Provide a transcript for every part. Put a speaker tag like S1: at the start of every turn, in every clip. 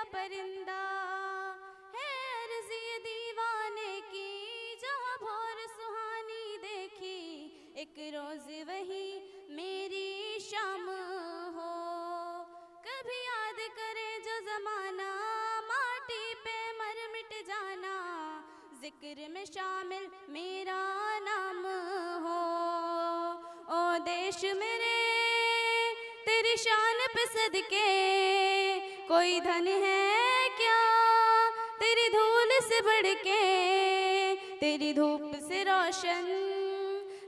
S1: परिंदा है अर्ज़ी दीवाने की, जहाँ भोर सुहानी देखी एक रोज़ वही मेरी शाम हो। कभी याद करे जो ज़माना माटी पे मर मिट जाना, जिक्र में शामिल मेरा नाम हो। ओ देश मेरे तेरी शान पे सदके, कोई धन है क्या तेरी धूल से बढ़ के, तेरी धूप से रोशन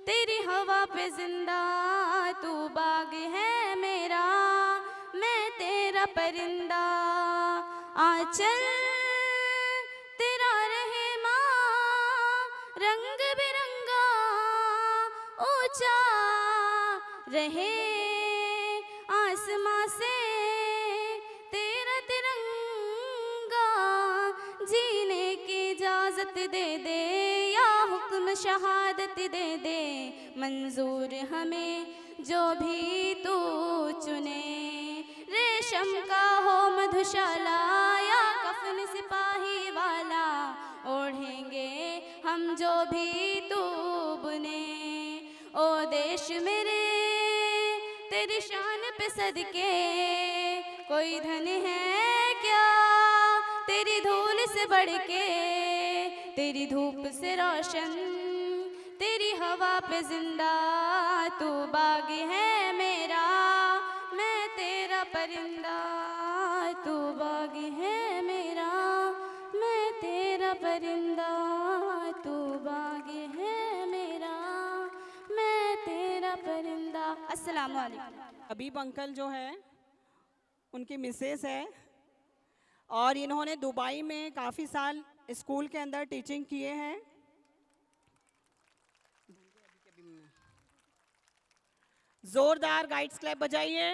S1: तेरी हवा पे जिंदा, तू बाग है मेरा मैं तेरा परिंदा। आंचल तेरा रहे माँ रंग बिरंगा, ऊंचा रहे आसमां से तेरा तिरंगा, जीने की इजाजत दे दे या हुक्म शहादत दे दे, मंजूर हमें जो भी तू चुने। रेशम का हो मधुशाला या कफन सिपाही वाला, ओढ़ेंगे हम जो भी तू बुने। ओ देश मेरे तेरी शान पे सदके, कोई धन है क्या तेरी धूल से बढ़ के, तेरी धूप से रोशन तेरी हवा पे जिंदा, तू बाग है मेरा मैं तेरा परिंदा, तू बाग है मेरा मैं तेरा परिंदा, तू बाग है मेरा मैं तेरा परिंदा। अस्सलाम वालेकुम।
S2: हबीब अंकल जो है उनकी मिसेस है और इन्होंने दुबई में काफ़ी साल स्कूल के अंदर टीचिंग किए हैं। जोरदार गाइड्स क्लैप बजाइए।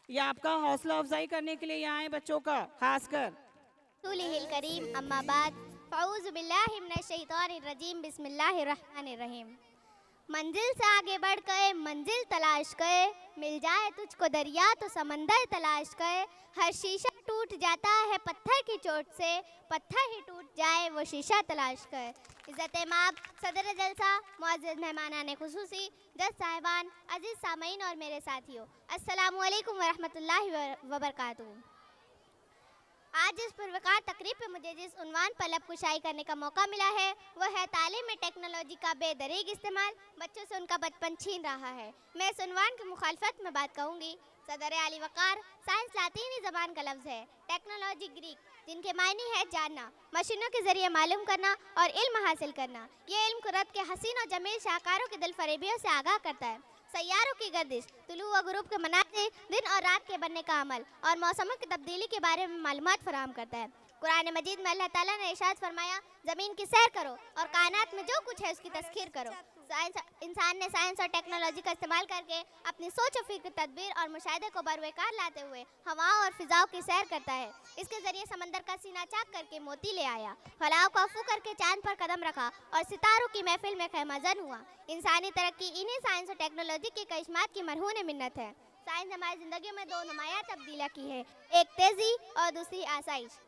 S2: ये आपका हौसला अफजाई करने के लिए यहाँ आए बच्चों का खासकर।
S3: रसूलिहिल करीम अम्मा बाद, फ़ऊज़ु बिल्लाहि मिनश शैतानिर रजीम, बिस्मिल्लाहिर रहमानिर रहीम। मंजिल से आगे बढ़ गए मंजिल तलाश गए, मिल जाए तुझको दरिया तो समंदर तलाश गए। हर शीशा टूट जाता है पत्थर की चोट से, पत्थर ही टूट जाए वो शीशा तलाश गए। इज़्ज़त माब सदर जलसा, मुअज़्ज़ज़ मेहमानाने खुसूसी, जज साहिबान, अजीज़ सामईन और मेरे साथियों, अस्सलामु अलैकुम वरहमतुल्लाहि वबरकातुहू। आज इस पुरवकार तकरीब पे मुझे जिस उन्वान पर लब कुशाई करने का मौका मिला है वह है तालीम में टेक्नोलॉजी का बेदरीग इस्तेमाल बच्चों से उनका बचपन छीन रहा है। मैं इस उन्वान की मुखालफत में बात कहूँगी। सदर आली वक़ार, साइंस लातीनी ज़बान का लफ्ज़ है, टेक्नोलॉजी ग्रीक, जिनके मायने है जानना, मशीनों के ज़रिए मालूम करना और इल्म हासिल करना। ये इल्म कुरत के हसीन और जमील शाहकारों के दिल फरेबियों से आगाह करता है। सैयारों की गर्दिश, तुलू व गुरूब के मनाज़िर, दिन और रात के बनने का अमल और मौसमों की तब्दीली के बारे में मालूमात फराहम करता है। कुरान मजीद में अल्लाह ताला ने इरशाद फरमाया, ज़मीन की सैर करो और कायनात में जो कुछ है उसकी तस्खीर करो। इंसान ने साइंस और टेक्नोलॉजी का इस्तेमाल करके अपनी सोच और फिक्र, तदबीर और मुशाहिदे को बरवकार लाते हुए हवाओं और फिजाओं की सैर करता है। इसके ज़रिए समंदर का सीना चाक करके मोती ले आया, फलाओं को अफू करके चांद पर कदम रखा और सितारों की महफिल में खैमाजन हुआ। इंसानी तरक्की इन्हीं साइंस और टेक्नोलॉजी के करिश्मात की मरहून मिन्नत है। साइंस हमारी ज़िंदगी में दो नुमायाँ तब्दीलियाँ की है, एक तेज़ी और दूसरी आसाइश।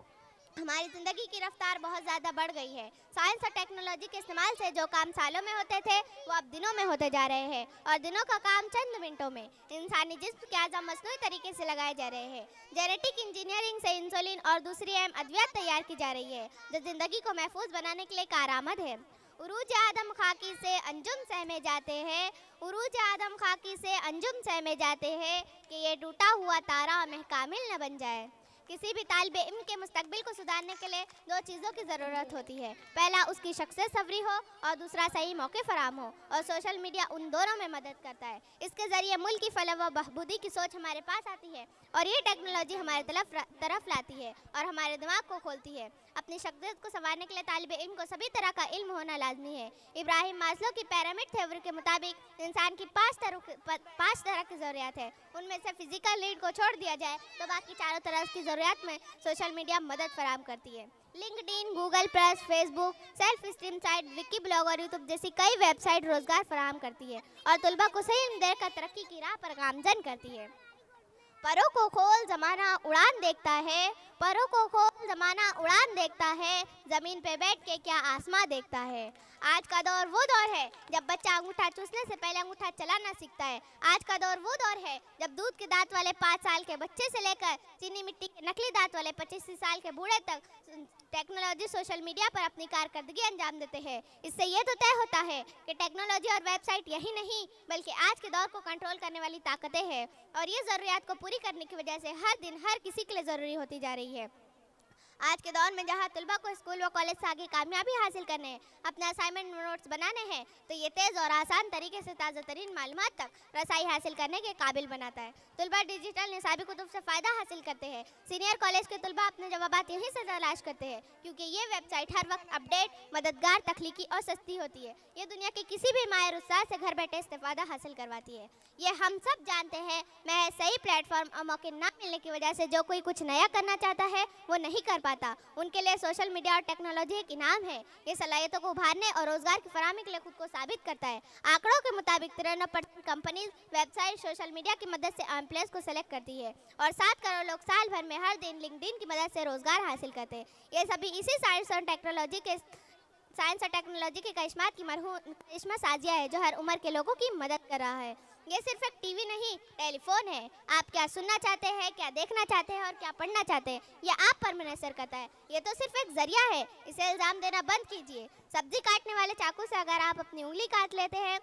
S3: हमारी ज़िंदगी की रफ्तार बहुत ज़्यादा बढ़ गई है। साइंस और टेक्नोलॉजी के इस्तेमाल से जो काम सालों में होते थे वो अब दिनों में होते जा रहे हैं और दिनों का काम चंद मिनटों में इंसानी जिस्म के आज़म मसनूई तरीके से लगाए जा रहे हैं। जेनेटिक इंजीनियरिंग से इंसुलिन और दूसरी अहम अद्वियात तैयार की जा रही है जो ज़िंदगी को महफूज बनाने के लिए कारआमद है। उरूज आदम खाकी से अंजुम सहमे जाते हैं, उरूज आदम खाकी से अंजुम सहमे जाते हैं कि ये टूटा हुआ तारा महकामिल न बन जाए। किसी भी तालिबे इल्म के मुस्तकबिल को सुधारने के लिए दो चीज़ों की ज़रूरत होती है। पहला उसकी शख्सियत सवरी हो और दूसरा सही मौके फराम हो, और सोशल मीडिया उन दोनों में मदद करता है। इसके ज़रिए मुल्क की फलाह व बहबूदी की सोच हमारे पास आती है और ये टेक्नोलॉजी हमारे तरफ लाती है और हमारे दिमाग को खोलती है। अपनी शख्सियत को संवारने के लिए तालिबे इल्म को सभी तरह का इल्म होना लाजमी है। इब्राहिम मास्लो की पिरामिड थ्योरी के मुताबिक इंसान की पाँच तरह की ज़रूरियात है। उनमें से फिजिकल नीड को छोड़ दिया जाए तो बाकी चारों तरह की ज़रूरियात में सोशल मीडिया मदद फराहम करती है। LinkedIn, Google plus, Facebook, self esteem site, Vicky blog और यूट्यूब जैसी कई वेबसाइट रोजगार फराहम करती है और तलबा को सही इल्म देकर तरक्की की राह पर गामजन करती है। परों को खोल ज़माना उड़ान देखता है, परों को खोल ज़माना उड़ान देखता है, ज़मीन पे बैठ के क्या आसमां देखता है। आज का दौर वो दौर है जब बच्चा अंगूठा चूसने से पहले अंगूठा चलाना सीखता है। आज का दौर वो दौर है जब दूध के दांत वाले 5 साल के बच्चे से लेकर चीनी मिट्टी के नकली दांत वाले 25 साल के बूढ़े तक टेक्नोलॉजी सोशल मीडिया पर अपनी कारकर्दगी अंजाम देते हैं। इससे ये तो तय होता है कि टेक्नोलॉजी और वेबसाइट यही नहीं बल्कि आज के दौर को कंट्रोल करने वाली ताकतें हैं, और ये ज़रूरियात को पूरी करने की वजह से हर दिन हर किसी के लिए ज़रूरी होती जा रही है। आज के दौर में जहाँ तलबा को स्कूल व कॉलेज से आगे कामयाबी हासिल करने हैं, अपने असाइनमेंट नोट्स बनाने हैं, तो ये तेज़ और आसान तरीके से ताज़ा तरीन मालूमात तक रसाई हासिल करने के काबिल बनाता है। तलबा डिजिटल निसाबी कुतुब से फ़ायदा हासिल करते हैं। सीनियर कॉलेज के तलबा अपने जवाबात यहीं से तलाश करते हैं, क्योंकि ये वेबसाइट हर वक्त अपडेट, मददगार, तख्लीकी और सस्ती होती है। ये दुनिया के किसी भी माहिर उस्ताद से घर बैठे इस्तेफादा हासिल करवाती है। ये हम सब जानते हैं, महज सही प्लेटफॉर्म और मौके ना मिलने की वजह से जो कोई कुछ नया करना चाहता है वो नहीं कर पाता। उनके लिए सोशल मीडिया और टेक्नोलॉजी एक इनाम है। ये सलाहियतों को उभारने और रोजगार की फराहमी के लिए खुद को साबित करता है। आंकड़ों के मुताबिक 93% कंपनीज वेबसाइट सोशल मीडिया की मदद से एम्प्लॉयज को सेलेक्ट करती है और 7 करोड़ लोग साल भर में हर दिन लिंक्डइन की मदद से रोजगार हासिल करते हैं। ये सभी इसी साइंस और टेक्नोलॉजी के करिश्मात की करिश्मा साजिया है जो हर उम्र के लोगों की मदद कर रहा है। ये सिर्फ एक टीवी नहीं, टेलीफोन है। आप क्या सुनना चाहते हैं, क्या देखना चाहते हैं और क्या पढ़ना चाहते हैं, ये आप पर मुनहसर करता है। ये तो सिर्फ एक जरिया है, इसे इल्ज़ाम देना बंद कीजिए। सब्जी काटने वाले चाकू से अगर आप अपनी उंगली काट लेते हैं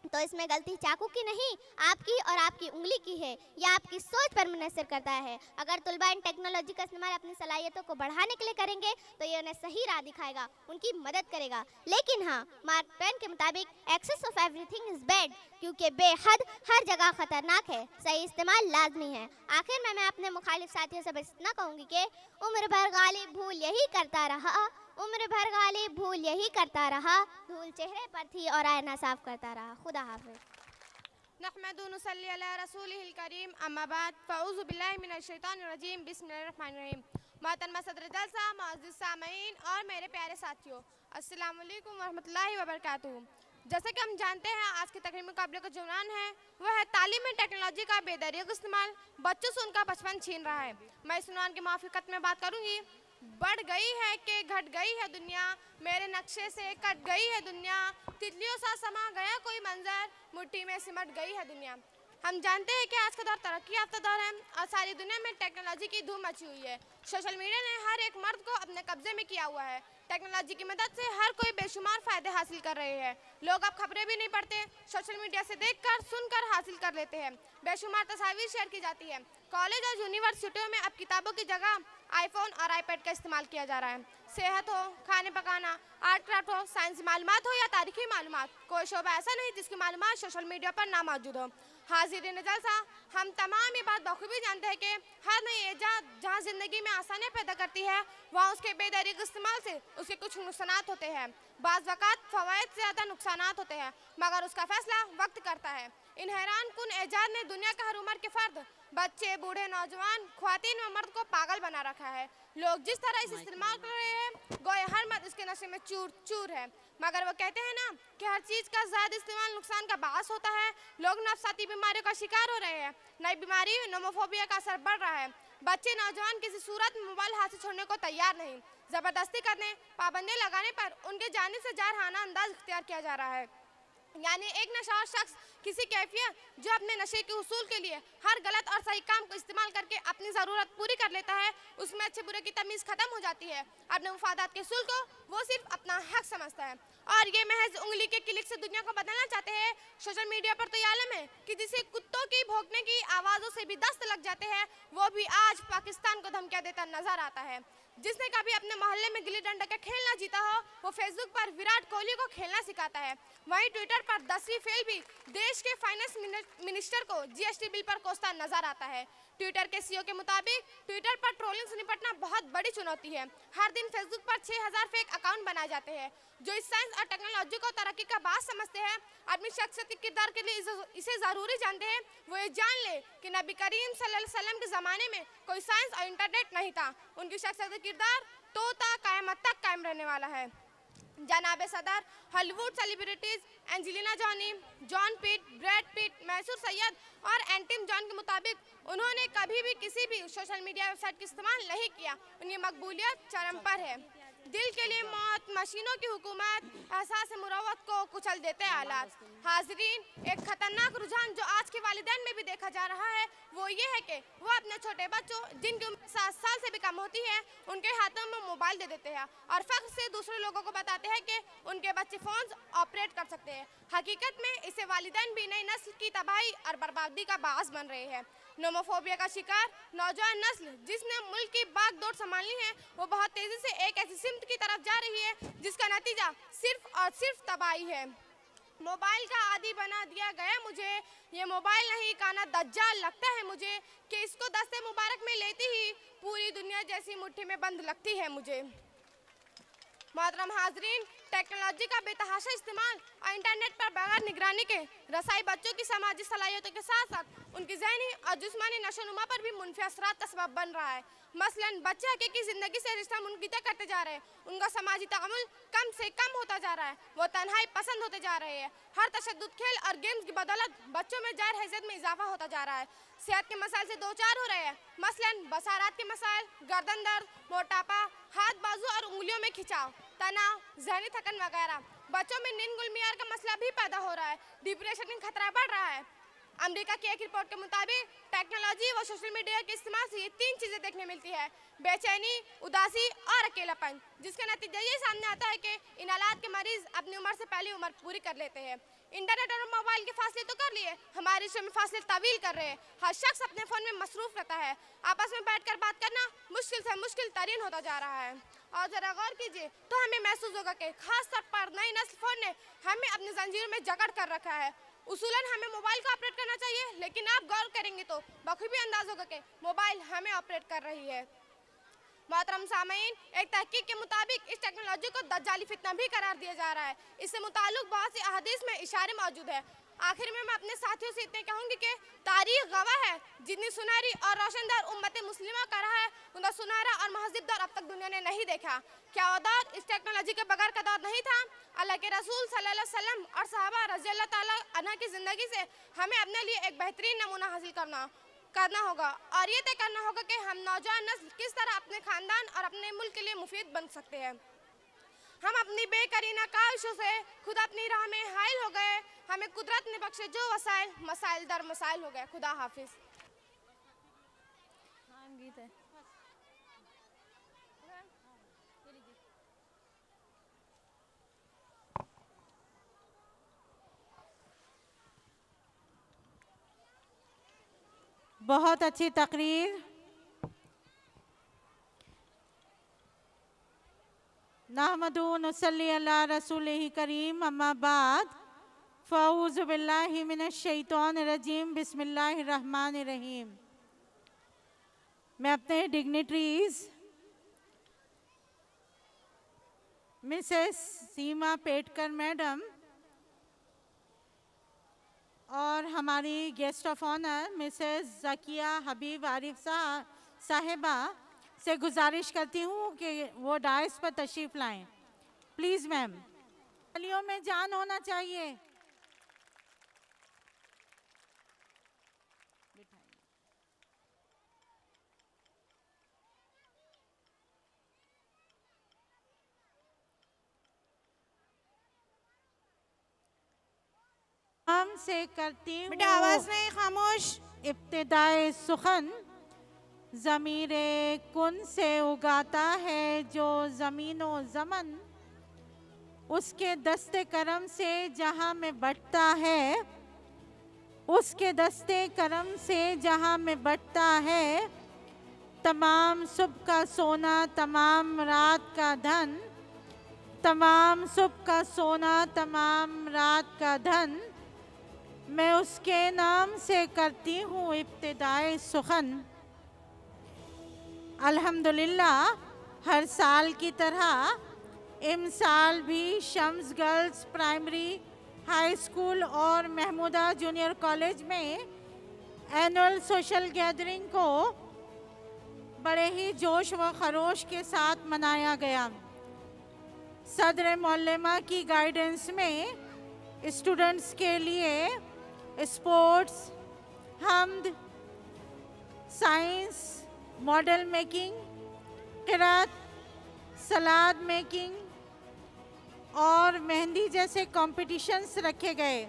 S3: तो इसमें गलती चाकू की नहीं, आपकी और आपकी उंगली की है। यह आपकी सोच पर मुनहसर करता है। अगर तुलबा इन टेक्नोलॉजी का इस्तेमाल अपनी सलाहियतों को बढ़ाने के लिए करेंगे तो ये उन्हें सही राह दिखाएगा, उनकी मदद करेगा। लेकिन हाँ, मार्क ट्वेन के मुताबिक excess of everything is bad, क्योंकि बेहद हर जगह खतरनाक है, सही इस्तेमाल लाजमी है। आखिर में मैं अपने मुखालिफ साथियों से बस इतना कहूँगी कि उम्र भर गालिब भूल यही करता रहा, उम्र भर गालिब भूल यही करता रहा, धूल चेहरे पर थी और आईना साफ करता रहा। खुदा हाफिज़।
S4: नहमदु व नुसल्ली अला रसूलिहिल करीम, अम्मा बाद, फ़अऊज़ु बिल्लाहि मिनश शैतानिर रजीम, बिस्मिल्लाहिर रहमानिर रहीम। मोहतरमा सदर जलसा, मुअज़्ज़िज़ सामईन और मेरे प्यारे साथियों, अस्सलाम वालेकुम व रहमतुल्लाहि व बरकातुहू। जैसा कि हम जानते हैं, आज के तकरीमी मुकाबले का जो उन्वान है वह है तालीम में टेक्नोलॉजी का बेदरिग इस्तेमाल, बच्चों से उनका बचपन छीन रहा है। मैं इस उन्वान की मुआफ़िक़त में बात करूँगी। बढ़ गई है कि घट गई है दुनिया, मेरे नक्शे से कट गई है दुनिया, तितलियों सा समा गया कोई मंजर, मुट्ठी में सिमट गई है दुनिया। हम जानते हैं कि आज का दौर तरक्की याफ्ता दौर है और सारी दुनिया में टेक्नोलॉजी की धूम मची हुई है। सोशल मीडिया ने हर एक मर्द को अपने कब्जे में किया हुआ है। टेक्नोलॉजी की मदद से हर कोई बेशुमार फ़ायदे हासिल कर रहे हैं। लोग अब खबरें भी नहीं पढ़ते, सोशल मीडिया से देखकर सुनकर हासिल कर लेते हैं। बेशुमार तस्वीर शेयर की जाती है। कॉलेज और यूनिवर्सिटियों में अब किताबों की जगह आईफोन और आईपैड का इस्तेमाल किया जा रहा है। सेहत हो, खाने पकाना, आर्ट क्राफ्ट हो, साइंसी मालूमात हो या तारीखी मालूमात, कोई शोबा ऐसा नहीं जिसकी मालूमात सोशल मीडिया पर ना मौजूद हो। हाज़िरीन जलसा, हम तमाम ये बात बखूबी जानते हैं कि हर नई ईजाद जहाँ ज़िंदगी में आसानियाँ पैदा करती है वहाँ उसके बेदरीग इस्तेमाल से उसके कुछ नुकसानात होते हैं। बाज़ वक़ात फ़वाइद से ज़्यादा नुकसानात होते हैं, मगर उसका फ़ैसला वक्त करता है। इन हैरान कुन ईजाद ने दुनिया के हर उम्र के फ़र्द, बच्चे, बूढ़े, नौजवान, ख्वातीन व मर्द को पागल बना रखा है। लोग जिस तरह इसे इस्तेमाल कर रहे हैं गोए हर मर्द इसके नशे में चूर चूर है। मगर वो कहते हैं ना कि हर चीज़ का ज़्यादा इस्तेमाल नुकसान का बास होता है। लोग नफसाती बीमारियों का शिकार हो रहे हैं। नई बीमारी नोमोफोबिया का असर बढ़ रहा है। बच्चे, नौजवान किसी सूरत में मोबाइल हाथ से छोड़ने को तैयार नहीं। ज़बरदस्ती करने, पाबंदियाँ लगाने पर उनके जाने से जारहाना अंदाज इख्तियार किया जा रहा है। यानी एक नशा शख्स किसी कैफियत जो अपने नशे के उसूल के लिए हर गलत और सही काम को इस्तेमाल करके अपनी ज़रूरत पूरी कर लेता है, उसमें अच्छे बुरे की तमीज़ ख़त्म हो जाती है। अपने मुफादात के उसूल को वो सिर्फ अपना हक समझता है और ये महज उंगली के क्लिक से दुनिया को बदलना चाहते हैं। सोशल मीडिया पर तो ये आलम है कि जिसे कुत्तों की भौंकने की आवाज़ों से भी दस्त लग जाते हैं, वो भी आज पाकिस्तान को धमकियाँ देता नजर आता है। जिसने कभी अपने मोहल्ले में गिल्ली डंडा का खेल ना जीता हो, वो फेसबुक पर विराट कोहली को खेलना सिखाता है। वहीं ट्विटर पर 10वीं फेल भी देश के फाइनेंस मिनिस्टर को जीएसटी बिल पर कोसता नजर आता है। ट्विटर के सीईओ के मुताबिक ट्विटर पर ट्रोलिंग से निपटना बहुत बड़ी चुनौती है। हर दिन फेसबुक पर 6000 फेक अकाउंट बनाए जाते हैं। जो इस साइंस और टेक्नोलॉजी को तरक्की का बात समझते हैं, अपनी शख्सियत के किरदार के लिए इसे ज़रूरी जानते हैं, वो ये जान ले कि नबी करीम सल्लल्लाहु अलैहि वसल्लम के ज़माने में कोई साइंस और इंटरनेट नहीं था। उनकी शख्सियत का किरदार तो ता क़यामत तक कायम रहने वाला है। जनाब सदर, Hollywood celebrities Angelina Jolie, John Pitt, Brad Pitt, मैसूर सैयद और एंटिम जॉन के मुताबिक उन्होंने कभी भी किसी भी सोशल मीडिया वेबसाइट का इस्तेमाल नहीं किया। उनकी मकबूलियत चरम पर है। दिल के लिए मौत, मशीनों की हुकूमत, एहसास मुरवत को कुचल देते हालात। हाजरीन, एक खतरनाक रुझान जो आज के वालिदैन में भी देखा जा रहा है वो ये है कि वो अपने छोटे बच्चों जिनकी उम्र 7 साल से भी कम होती है उनके हाथों में मोबाइल दे देते हैं और फख्र से दूसरे लोगों को बताते हैं कि उनके बच्चे फ़ोन ऑपरेट कर सकते हैं। हकीकत में इससे वालिदैन भी नई नस्ल की तबाही और बर्बादी का बास बन रहे हैं। नोमोफोबिया का शिकार नौजवान नस्ल जिसने मुल्क की बागडोर संभालनी है वो बहुत तेजी से एक ऐसी सिमत की तरफ जा रही है जिसका नतीजा सिर्फ और सिर्फ तबाही है। मोबाइल का आदी बना दिया गया मुझे, ये मोबाइल नहीं काना दज्जाल लगता है मुझे कि इसको दस्ते मुबारक में लेती ही पूरी दुनिया जैसी मुट्ठी में बंद लगती है मुझे। मोहतरम हाजरीन, टेक्नोलॉजी का बेतहाशा इस्तेमाल और इंटरनेट पर बगैर निगरानी के रसाई बच्चों की समाजी सलाहियतों के साथ साथ उनकी ज़हनी और जिस्मानी नशोनुमा पर भी मुनफी असरात का सबब बन रहा है। मसलन बच्चे हकीकी ज़िंदगी से रिश्ता मुनक़िता करते जा रहे हैं, उनका समाजी तामुल कम से कम होता जा रहा है, वो तन्हाई पसंद होते जा रहे हैं। हर तशद्दुद खेल और गेम्स की बदौलत बच्चों में ज़ाहिर हैसियत में इजाफा होता जा रहा है। सेहत के मसाइल से दो चार हो रहे हैं, मसलन बसारात के मसाइल, गर्दन दर्द, मोटापा, हाथ बाजू और उंगलियों में खिंचाव, तनाव, ज़हनी थकन वगैरह। बच्चों में नींद गुलमियार का मसला भी पैदा हो रहा है, डिप्रेशन का खतरा बढ़ रहा है। अमेरिका की एक रिपोर्ट के मुताबिक टेक्नोलॉजी व सोशल मीडिया के इस्तेमाल से ये 3 चीज़ें देखने मिलती है: बेचैनी, उदासी और अकेलापन, जिसका नतीजा ये सामने आता है कि इन हालात के मरीज अपनी उम्र से पहले उम्र पूरी कर लेते हैं। इंटरनेट और मोबाइल के फासले तो कर लिए, हमारे रिश्तों में फासले तवील कर रहे हैं। हर शख्स अपने फ़ोन में मसरूफ़ रहता है, आपस में बैठकर बात करना मुश्किल से मुश्किल तरीन होता जा रहा है। और ज़रा गौर कीजिए तो हमें महसूस होगा कि खास तौर पर नई नस्ल फ़ोन ने हमें अपनी जंजीरों में जकड़ कर रखा है। उसूलन हमें मोबाइल को ऑपरेट करना चाहिए, लेकिन आप गौर करेंगे तो बखूबी अंदाज होगा कि मोबाइल हमें ऑपरेट कर रही है। मोहतरम सामीन, एक तहकीक के मुताबिक इस टेक्नोलॉजी को दज्जाली फितना भी करार दिया जा रहा है। इससे मुताल्लिक़ बहुत सी अहादीस में इशारे मौजूद है। आखिर में मैं अपने साथियों से इतने कहूँगी कि तारीख गवाह है, जितनी सुनहरी और रोशनदार उम्मत मुस्लिमा का रहा है उनका सुनहरा और महज़िब दौर अब तक दुनिया ने नहीं देखा। क्या वो दौर इस टेक्नोलॉजी के बगैर का दौर नहीं था? अल्लाह के रसूल सल्लल्लाहु अलैहि वसल्लम और सहाबा रज़ी अल्लाह ताला अन्हा की ज़िंदगी से हमें अपने लिए एक बेहतरीन नमूना हासिल करना होगा और ये तय करना होगा कि हम नौजवान नस्ल किस तरह अपने ख़ानदान और अपने मुल्क के लिए मुफीद बन सकते हैं। हम अपनी बेकरीना काविशों से खुद अपनी राह में हाइल हो गए। हमें कुदरत ने बख्शे जो वसाइल, मसाइल दर मसाइल हो गए। खुदा हाफिज। गीत है।
S5: बहुत अच्छी तकरीर। नहमदु नसल्ली अला रसूलिही करीम, अम्मा बाद, फ़अऊज़ु बिल्लाहि मिनश शैतानिर रजीम, बिस्मिल्लाहिर रहमानिर रहीम। मैं अपने dignitaries Mrs Seema Petkar madam और हमारी guest of honour Mrs Zakia Habib Arif साहिबा से गुजारिश करती हूँ कि वो डायस पर तशरीफ़ लाएं। प्लीज़ मैम, गलियों में जान होना चाहिए। हम से करती हूँ
S6: बेटा आवाज नहीं, खामोश।
S5: इब्तिदाए सुखन ज़मीरे कुन से उगाता है जो ज़मीनो ज़मन, उसके दस्ते करम से जहाँ में बढ़ता है, उसके दस्ते करम से जहाँ में बढ़ता है। तमाम सुबह का सोना, तमाम रात का धन, तमाम सुबह का सोना, तमाम रात का धन, मैं उसके नाम से करती हूँ इब्तिदाए सुखन। अल्हम्दुलिल्लाह, हर साल की तरह इम साल भी Shams girls primary high school और महमूदा जूनियर कॉलेज में एनुअल सोशल गैदरिंग को बड़े ही जोश व खरोश के साथ मनाया गया। सदर मौलमा की गाइडेंस में स्टूडेंट्स के लिए sports, हम्द, science, model making, Kirat, सलाद मेकिंग और मेहंदी जैसे कॉम्पिटिशन्स रखे गए।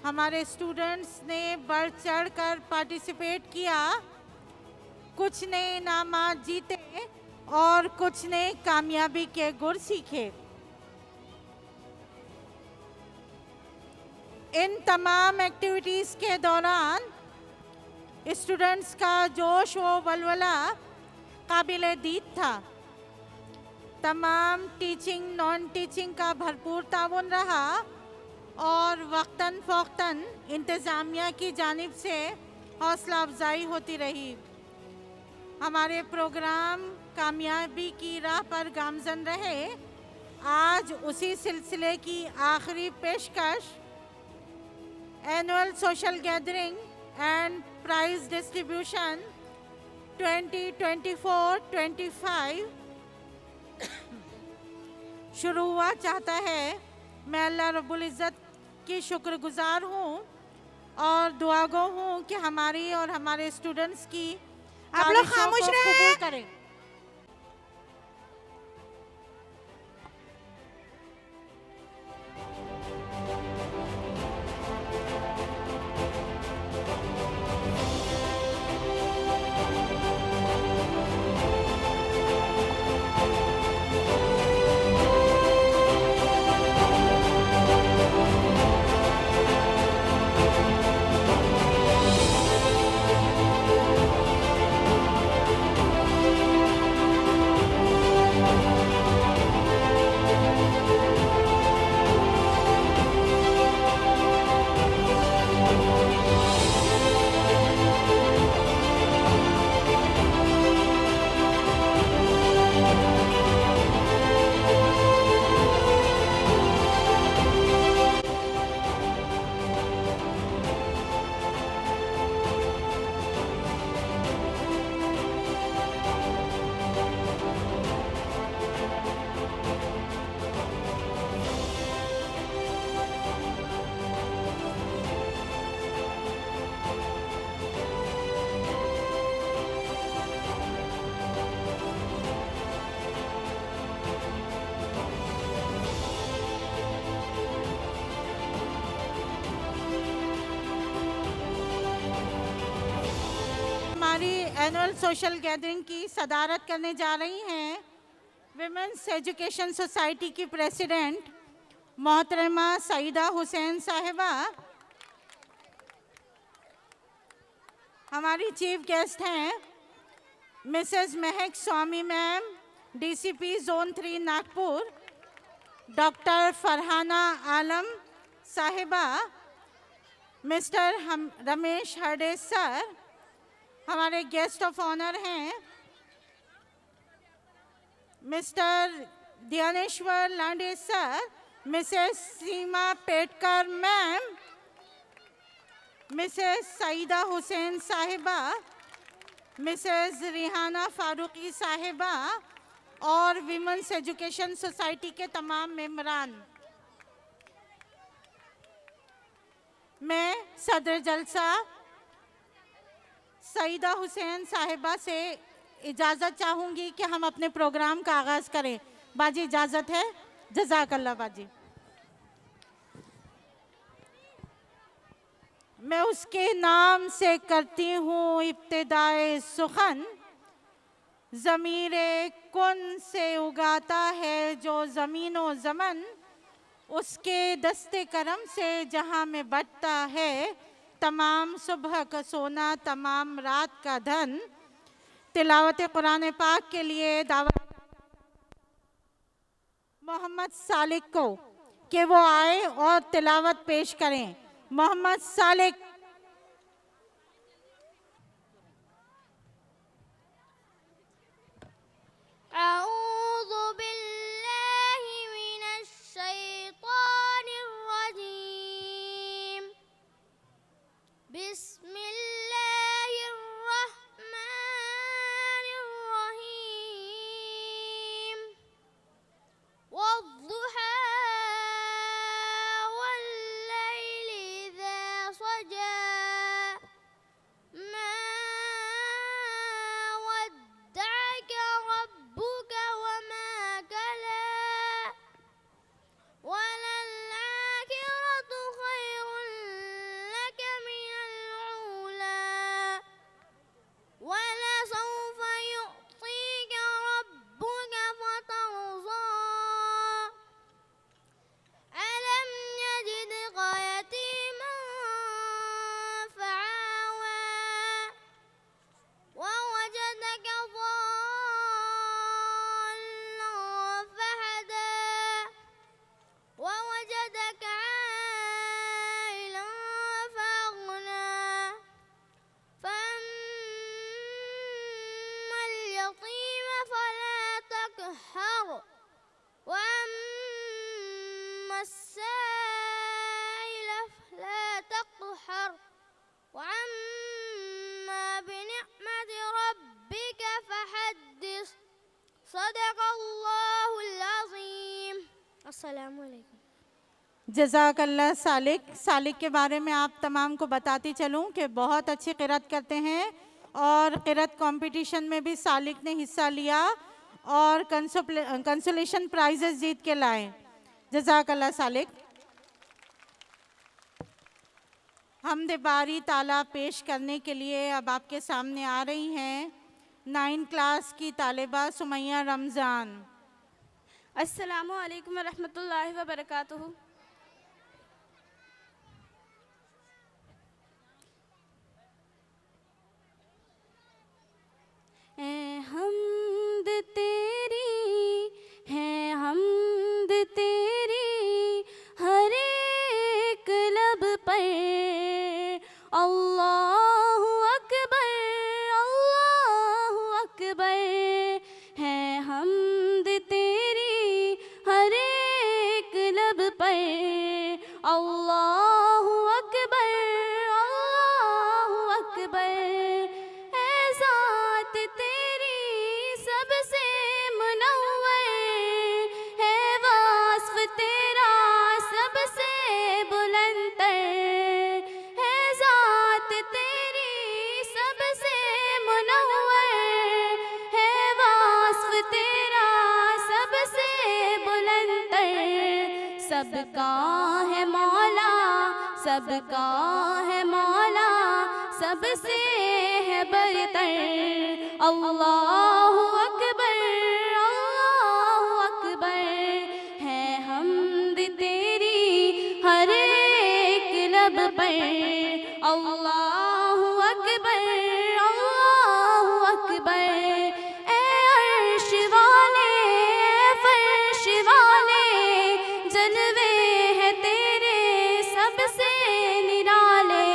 S5: हमारे स्टूडेंट्स ने बढ़ चढ़ कर पार्टिसिपेट किया। कुछ ने इनामात जीते और कुछ ने कामयाबी के गुर सीखे। इन तमाम एक्टिविटीज़ के दौरान स्टूडेंट्स का जोश व वलवला काबिले दीद था। तमाम टीचिंग नॉन टीचिंग का भरपूर ताउन रहा और वक्तन फ़ौक्तन इंतज़ामिया की जानिब से हौसला अफजाई होती रही। हमारे प्रोग्राम कामयाबी की राह पर गामजन रहे। आज उसी सिलसिले की आखिरी पेशकश annual social gathering and prize distribution 2024-25 शुरू हुआ चाहता है। मैं अल्लाह रब्बुल इज़्ज़त की शुक्रगुजार हूँ और दुआगो हूँ कि हमारी और हमारे स्टूडेंट्स की
S6: आप लोग खामोश
S5: काविशों को
S6: रहें।
S5: कबूल करें। हमारी एनुअल सोशल गैदरिंग की सदारत करने जा रही हैं विमेंस एजुकेशन सोसाइटी की प्रेसिडेंट मोहतरमा सईदा हुसैन साहिबा। हमारी चीफ गेस्ट हैं Mrs Mahak Swami ma'am, DCP zone 3 Nagpur, doctor Farhana Alam साहिबा, मिस्टर रमेश हरडे सर। हमारे गेस्ट ऑफ ऑनर हैं Mr Dhyaneshwar Lande sir, Mrs Seema Petkar ma'am, Mrs Saida Hussain साहिबा, मिसेस रिहाना फारूकी साहिबा और विमेंस एजुकेशन सोसाइटी के तमाम मेंबरान। मैं सदर जलसा सईदा हुसैन साहिबा से इजाज़त चाहूँगी कि हम अपने प्रोग्राम का आगाज़ करें। बाजी इजाज़त है। जज़ाकल्लाह बाजी। मैं उसके नाम से करती हूँ इब्तिदाए सुखन, ज़मीरे कुन से उगाता है जो ज़मीनो ज़मन, उसके दस्ते करम से जहाँ में बटता है तमाम सुबह का सोना, तमाम रात का धन। तिलावत कुरान पाक के लिए दावत मोहम्मद सालिक को कि वो आए और तिलावत पेश करें। मोहम्मद सालिक।
S3: अऊज़ु बिल्लाहि मिनश शैतानिर रजीम। बिस्मिल्लाहिर रहमानिर रहीम। सदक़ल्लाहुल अज़ीम। अस्सलामु अलैकुम।
S5: जज़ाकल्लाह सालिक। सालिक के बारे में आप तमाम को बताती चलूं कि बहुत अच्छी क़िरात करते हैं और क़िरात कंपटीशन में भी सालिक ने हिस्सा लिया और कंसोलेशन प्राइजेस जीत के लाए। जज़ाकल्लाह सालिक। हमद बारी ताला पेश करने के लिए अब आपके सामने आ रही हैं 9 क्लास की तालिबा सुमैया रमज़ान।
S1: अस्सलामु अलैकुम व रहमतुल्लाहि व बरकातुहू। हमद तेरी है, हमद तेरी हर एक लब पर। अल्लाहु अकबर, अल्लाहु अकबर है हमद तेरी हर एक लब पर। अल्लाहु अकबर, अल्लाहु अकबर है ज़ात तेरी सबसे मुनव्वर, है वास्फ तेरा सबसे बुलंदतर, है ज़ात तेरी सबसे मुनव्वर, है वास्फ तेरा सबसे बुलंदतर। सबका है मौला, सबका है मौला, सबसे है बरतर। अल्लाहु अकबर, अल्लाहु अकबर है हमद तेरी हर एक लब पर। अल्लाहु अकबर, अल्लाहु अकबर ए अर्श वाले, ए फर्श वाले, जलवे है तेरे सबसे निराले।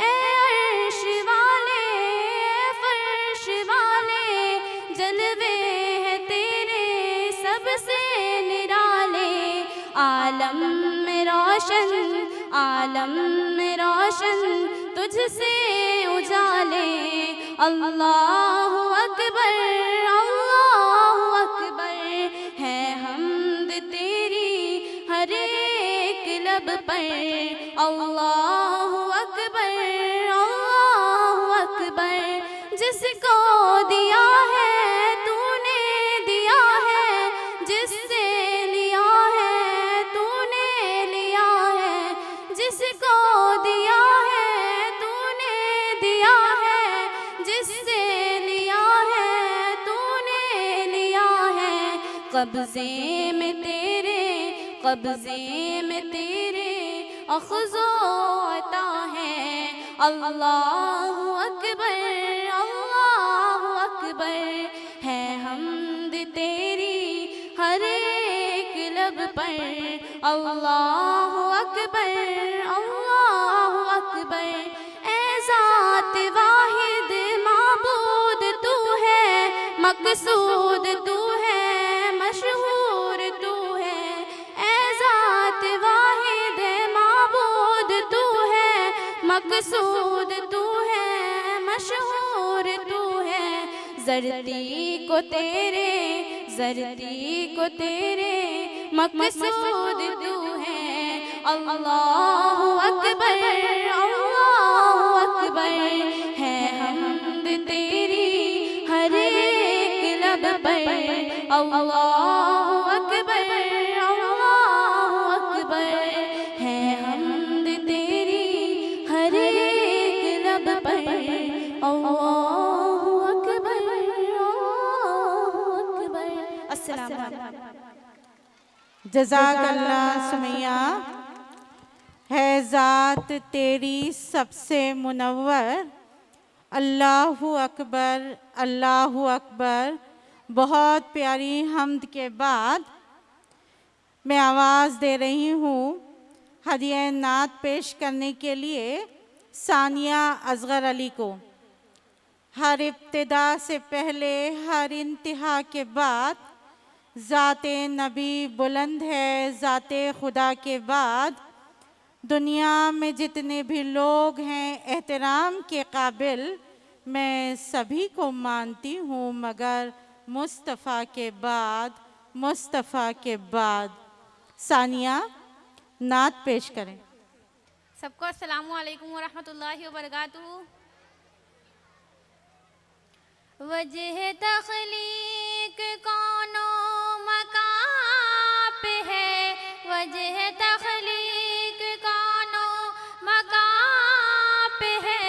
S1: ए अर्श वाले, ए फर्श वाले, जलवे है तेरे सबसे निराले। आलम में रोशन, आलम में रोशन तुझसे उजाले। अल्लाहु अकबर, अल्लाहु अकबर है हमद तेरी हर एक लब पर। अल्लाहु अकबर, अल्लाहु अकबर जिसको दिया है तूने दिया है, जिससे लिया है तूने लिया है, जिसको दिया है तूने दिया है, जिससे लिया है तूने लिया है। कब्ज़े में तेरे, कब्ज़े में तेरे अख़्ज़ो अता है। अल्लाहु अकबर, अल्लाहु अकबर है हमद तेरी हर एक लब पर। अल्लाहु अकबर, अल्लाहु अकबर ए ज़ात वाहिद माबूद तू है, मक़सूद तू है, मशहूर तू है। ए ज़ात वाहिद माबूद तू है, मक़सूद तू है, मशहूर तू है। ज़रती को तेरे, ज़रती को तेरे मक़सूद तू है। अल्लाहु अकबर, अल्लाहु अकबर है हमद तेरी हर एक लब पर। अल्लाहु अकबर, अल्लाहु अकबर है हमद तेरी हर एक लब पर। अल्लाहु अकबर, अल्लाहु अकबर। अस्सलाम वालेकुम।
S5: जज़ाकल्लाह सुमैया। है ज़ात तेरी सबसे मुनव्वर। अल्लाहु अकबर, अल्लाहु अकबर। बहुत प्यारी हम्द के बाद मैं आवाज़ दे रही हूँ हदिया नात पेश करने के लिए सानिया असगर अली को। हर इब्तिदा से पहले, हर इंतहा के बाद ज़ाते नबी बुलंद है, ज़ाते खुदा के बाद दुनिया में जितने भी लोग हैं एहतराम के काबिल, मैं सभी को मानती हूँ मगर मुस्तफ़ा के बाद, मुस्तफ़ा के बाद। सानिया नात पेश करें।
S1: सबको अस्सलामु अलैकुम व रहमतुल्लाहि व बरकातुहू। वजह तख्लीक कौनो मकाम पे है, वजह तख्लीक कौनो मकाम पे है,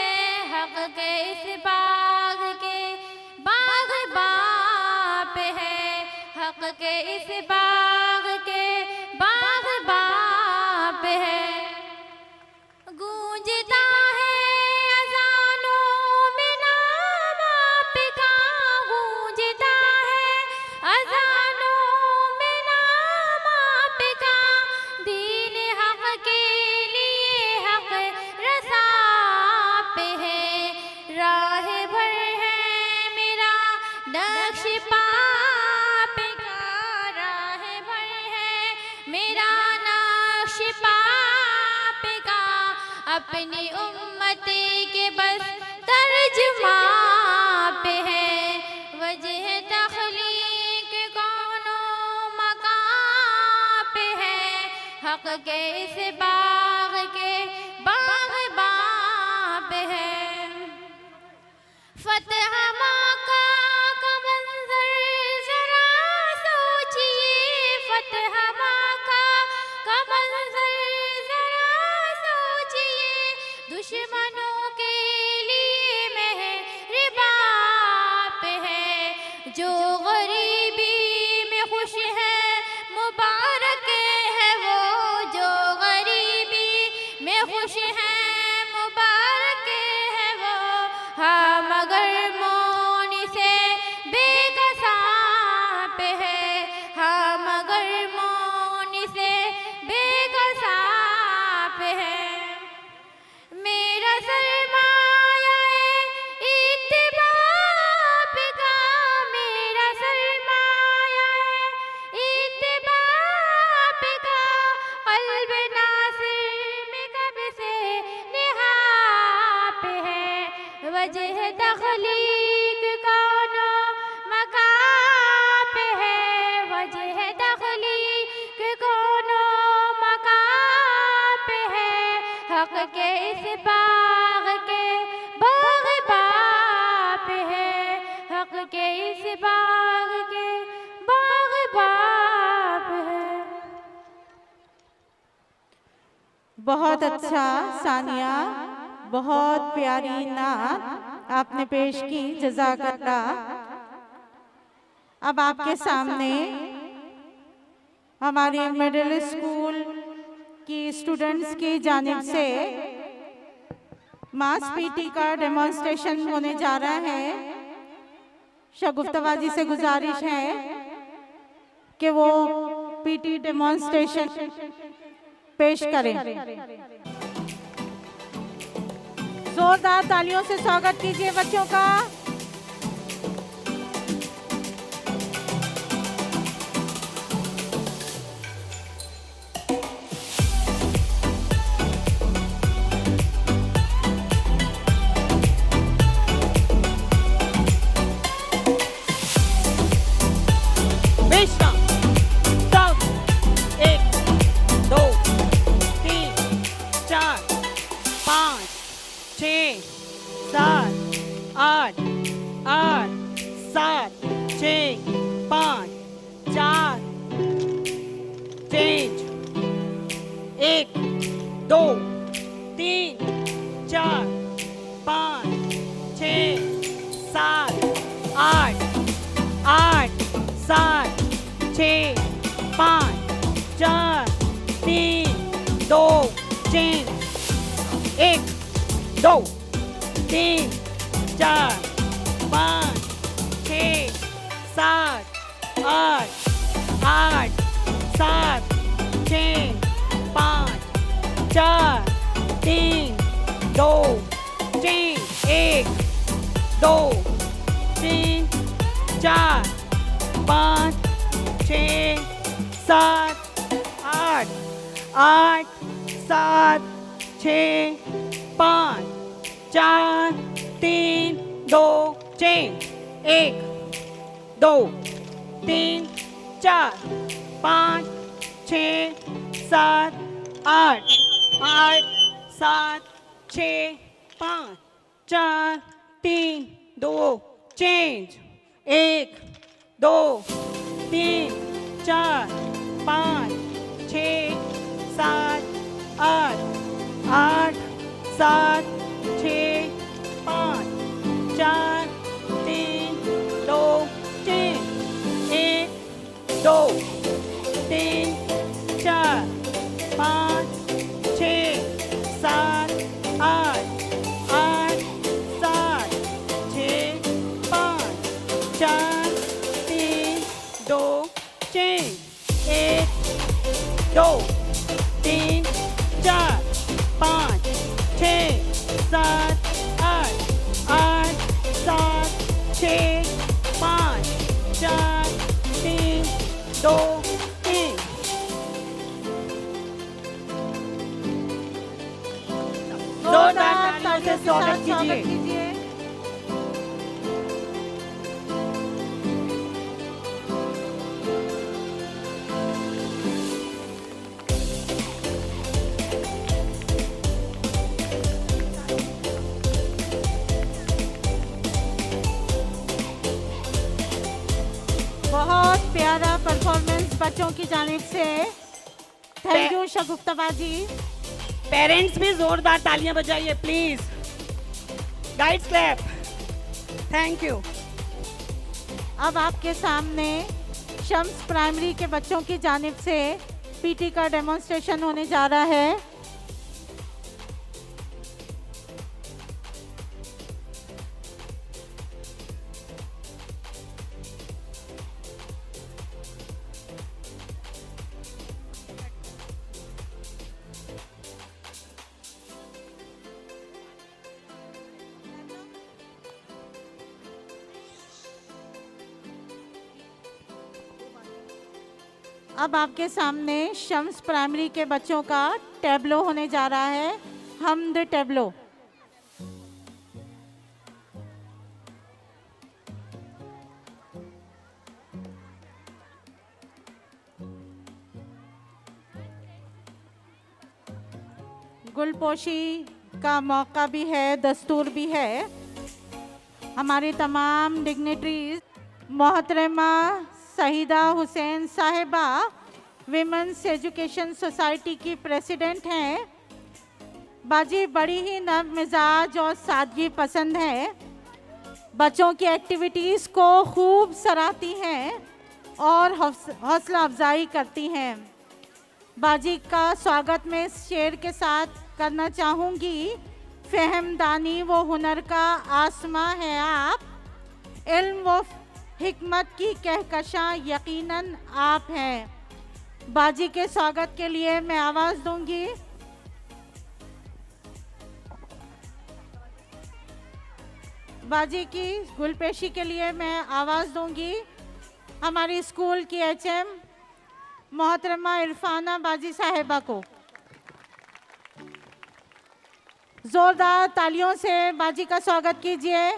S1: हक़ के इस बाग़ के बाग़बां पे है, हक़ के इस बाग़ के बाग़बां पे है। गूंजता है अज़ानों में नाम आपका, गूंजता है अज़ानों में नाम आपका, दीन हक़ के लिए हक़ रज़ा पे है, राह भर है मेरा नक्श पाप का, राह भर है मेरा नक्श पाप का, अपनी उम्मत के बस तर्जुमा पे है, वजह तख्लीक कौनो मकाम पे है, हक़ के इस बाग़ के बाग़बां पे है। फतह मक्का का मंज़र ज़रा सोचिए, फतह मक्का का मंज़र ज़रा सोचिए, दुश्मनों के लिए मेहरबां पे है, जो गरीबी में खुश है मुबारक है वो, जो गरीबी में खुश है मुबारक है वो, हाँ मगर मौन से बेकसां पे है, हाँ मगर मौन से बेकसां पे है। मेरा सरमाया इत्तिबाब का, मेरा सरमाया इत्तिबाब का, क़ल्ब नासिर में कब से निहा पे है, वजह तख्लीक कौनो मकाम पे है, वजह तख्लीक कौनो मकाम पे है, हक़ के इस बाग़ के बाग़बां पे है, हक़ के इस बाग़ के बाग़बां पे है।
S5: बहुत अच्छा सानिया, बहुत प्यारी नात आपने पेश की, जज़ाकल्लाह। अब आपके सामने हमारी मिडिल स्कूल की स्टूडेंट्स की जानिब से मास पीटी का डेमोन्स्ट्रेशन होने जा रहा है। शगुफ्ताबाजी से गुजारिश है कि वो पीटी डेमोन्स्ट्रेशन पेश करें। जोरदार तालियों से स्वागत कीजिए बच्चों का।
S2: 2 3 4 5 6 7 8 8 7 6 5 4 3 2 चेंज 1 2 3 4 5 6 7 8 8 7 6 5 4 3 2 चेंज 1 2 3 4 5 6 7 8 8 7 6 5 4 3 2 चेंज 1 2 3 4 5 6 7 8 8 7 6 5 4 3 2 1 जोरदार तालियों से स्वागत कीजिए।
S5: बहुत प्यारा परफॉर्मेंस बच्चों की जानिब से। Thank you Shagufta ji.
S2: Parents भी जोरदार तालियां बजाइए please. Guides clap. Thank you.
S5: अब आपके सामने शम्स प्राइमरी के बच्चों की जानिब से पीटी का डेमोन्स्ट्रेशन होने जा रहा है। अब आपके सामने शम्स प्राइमरी के बच्चों का टैबलो होने जा रहा है, हमद टैबलो। गुलपोशी का मौका भी है, दस्तूर भी है। हमारे तमाम डिग्नेटरीज मोहतरमा सहीदा हुसैन साहिबा विमेंस एजुकेशन सोसाइटी की प्रेसिडेंट हैं। बाजी बड़ी ही नर्म मिजाज और सादगी पसंद है। बच्चों की एक्टिविटीज़ को खूब सराहती हैं और हौसला अफजाई करती हैं। बाजी का स्वागत मैं इस शेर के साथ करना चाहूँगी। फहमदानी वो हुनर का आसमां है आप, इल्म व हिकमत की कहकशां यकीनन आप हैं। बाजी के स्वागत के लिए मैं आवाज़ दूंगी। बाजी की गुलपेशी के लिए मैं आवाज़ दूंगी हमारी स्कूल की एचएम मोहतरमा इरफाना बाजी साहिबा को। जोरदार तालियों से बाजी का स्वागत कीजिए।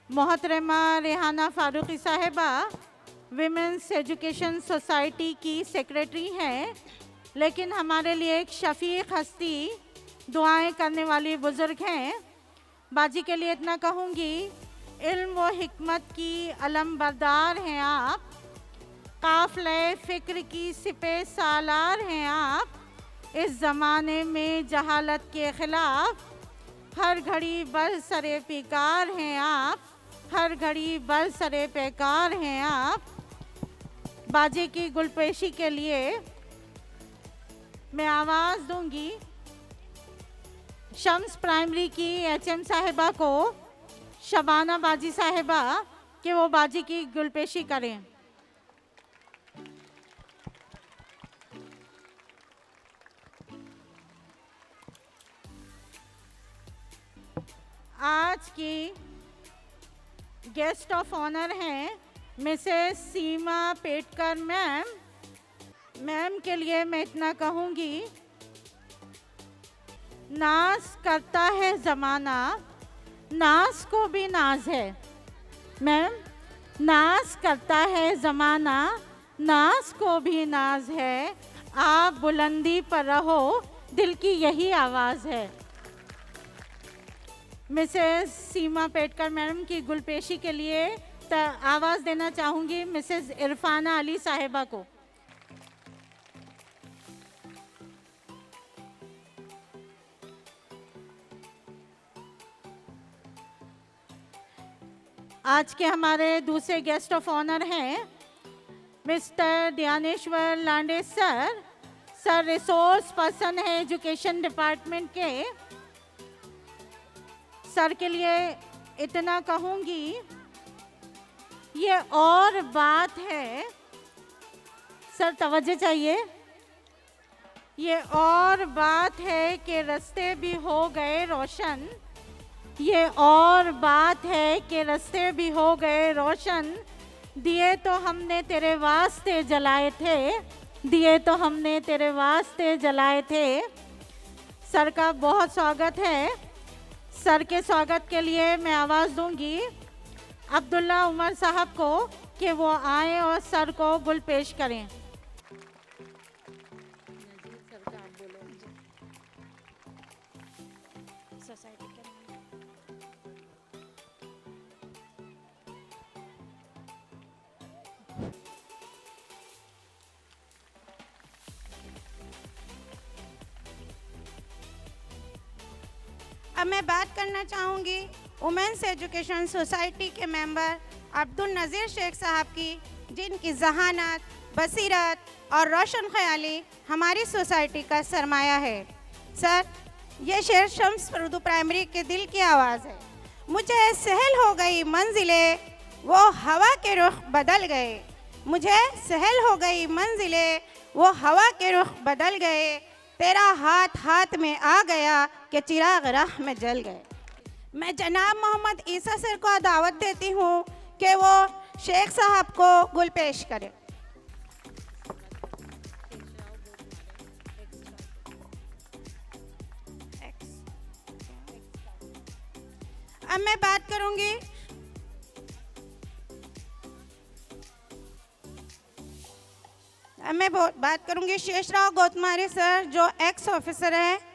S5: मोहतरमा रेहाना फारूकी साहिबा विमेंस एजुकेशन सोसाइटी की सेक्रेटरी हैं, लेकिन हमारे लिए एक शफीक हस्ती, दुआएं करने वाली बुजुर्ग हैं। बाजी के लिए इतना कहूँगी, इल्म व हिकमत की अलम बरदार हैं आप, काफ़िले फ़िक्र की सिपे सालार हैं आप। इस ज़माने में जहालत के ख़िलाफ़ हर घड़ी बर सरे पिकार हैं आप, हर घड़ी बर सरे पैकार हैं आप। बाजी की गुलपेशी के लिए मैं आवाज़ दूंगी शम्स प्राइमरी की एचएम साहिबा को, शबाना बाजी साहिबा, कि वो बाजी की गुलपेशी करें। आज की गेस्ट ऑफ ऑनर हैं Mrs Seema Petkar ma'am. Ma'am के लिए मैं इतना कहूँगी, नाज करता है ज़माना, नाज को भी नाज है। मैम, नाज करता है ज़माना, नाज को भी नाज है, आप बुलंदी पर रहो, दिल की यही आवाज़ है। मिसेस सीमा पेटकर मैडम की गुलपेशी के लिए आवाज़ देना चाहूँगी मिसेस इरफाना अली साहिबा को। आज के हमारे दूसरे गेस्ट ऑफ ऑनर हैं Mr Dhyaneshwar Lande sir. Sir resource person है एजुकेशन डिपार्टमेंट के। सर के लिए इतना कहूँगी, ये और बात है, सर तवज्जो चाहिए, ये और बात है कि रास्ते भी हो गए रोशन, ये और बात है कि रास्ते भी हो गए रोशन, दिए तो हमने तेरे वास्ते जलाए थे, दिए तो हमने तेरे वास्ते जलाए थे। सर का बहुत स्वागत है। सर के स्वागत के लिए मैं आवाज़ दूंगी अब्दुल्ला उमर साहब को कि वो आए और सर को गुल पेश करें।
S6: अब मैं बात करना चाहूँगी वुमेंस एजुकेशन सोसाइटी के मेंबर अब्दुल नज़ीर शेख साहब की, जिनकी जहानत, बसीरत और रोशन ख्याली हमारी सोसाइटी का सरमाया है। सर, ये शेर शम्स उर्दू प्राइमरी के दिल की आवाज़ है। मुझे सहल हो गई मंजिलें, वो हवा के रुख बदल गए, मुझे सहल हो गई मंजिलें, वो हवा के रुख बदल गए, तेरा हाथ हाथ में आ गया कि चिराग राह में जल गए। मैं जनाब मोहम्मद ईसा सर को दावत देती हूँ कि वो शेख साहब को गुल पेश करें। अब मैं बात करूँगी शेषराव गोतमारी सर, जो एक्स ऑफिसर है।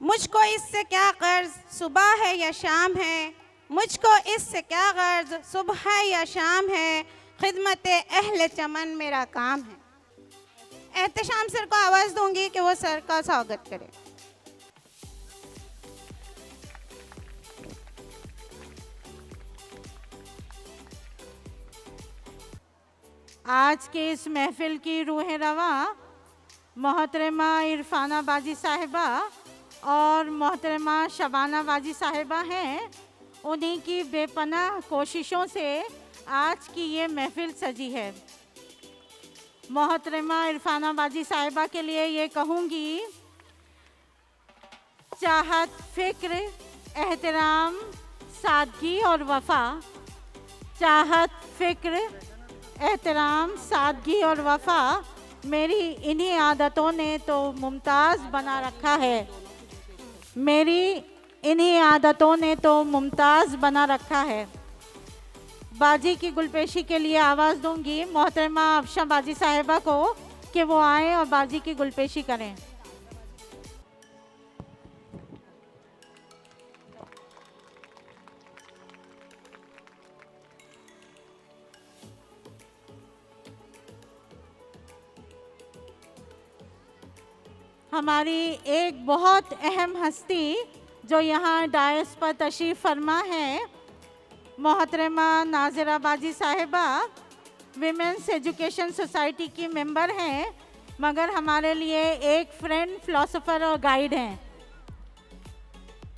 S6: मुझको इससे क्या कर्ज, सुबह है या शाम है, मुझको इससे क्या कर्ज, सुबह है या शाम है, खिदमत अहले चमन मेरा काम है। एहतशाम सर को आवाज़ दूंगी कि वो सर का स्वागत करें।
S5: आज के इस महफिल की रूह रवा मोहतरमा इरफाना बाजी साहिबा और मोहतरमा शबाना बाजी साहिबा हैं। उन्हीं की बेपनाह कोशिशों से आज की ये महफिल सजी है। मोहतरमा इरफाना बाजी साहिबा के लिए ये कहूँगी, चाहत, फ़िक्र, एहतराम, सादगी और वफ़ा, चाहत, फ़िक्र, एहतराम, सादगी और वफ़ा मेरी इन्हीं आदतों ने तो मुमताज़ बना रखा है, मेरी इन्हीं आदतों ने तो मुमताज़ बना रखा है। बाजी की गुलपेशी के लिए आवाज़ दूंगी मोहतरमा अफशा बाजी साहिबा को कि वो आए और बाजी की गुलपेशी करें। हमारी एक बहुत अहम हस्ती जो यहाँ डायस पर तशरीफ़ फरमा है, मोहतरमा नाज़िरा बाजी साहिबा, विमेंस एजुकेशन सोसाइटी की मेंबर हैं, मगर हमारे लिए एक फ्रेंड, फ़िलासफ़र और गाइड हैं।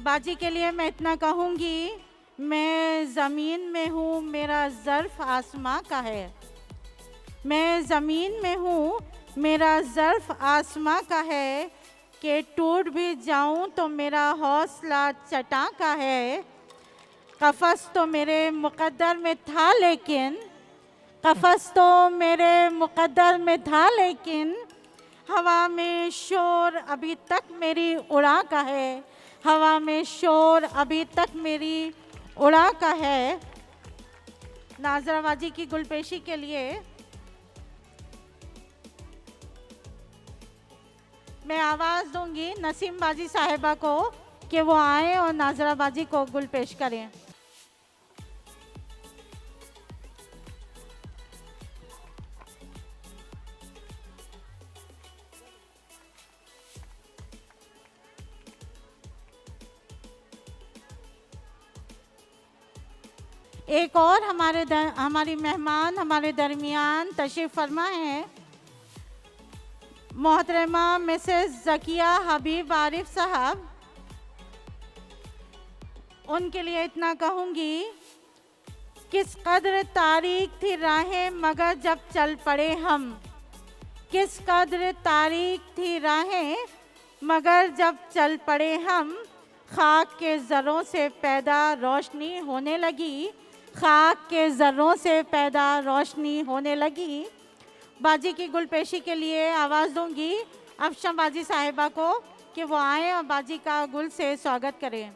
S5: बाजी के लिए मैं इतना कहूँगी, मैं ज़मीन में हूँ, मेरा ज़र्फ़ आसमां का है, मैं ज़मीन में हूँ, मेरा ज़र्फ़ आसमां का है, कि टूट भी जाऊं तो मेरा हौसला चट्टान का है, कफ़स तो मेरे मुक़द्दर में था लेकिन कफ़स तो मेरे मुक़द्दर में था लेकिन हवा में शोर अभी तक मेरी उड़ा का है, हवा में शोर अभी तक मेरी उड़ा का है। नाज़रा बाजी की गुलपेशी के लिए मैं आवाज़ दूंगी नसीम बाजी साहिबा को कि वो आए और नाज़रा बाजी को गुल पेश करें। एक और हमारी मेहमान हमारे दरमियान तशरीफ़ फरमा है मोहतरमा मिसेस ज़किया हबीब आरिफ साहब। उनके लिए इतना कहूँगी, किस कदर तारीख थी राहें मगर जब चल पड़े हम, किस कदर तारीख थी राहें मगर जब चल पड़े हम, खाक के ज़र्रों से पैदा रोशनी होने लगी, खाक के ज़र्रों से पैदा रोशनी होने लगी। बाजी की गुलपेशी के लिए आवाज़ दूंगी अफशा बाजी साहिबा को कि वो आएँ और बाजी का गुल से स्वागत करें।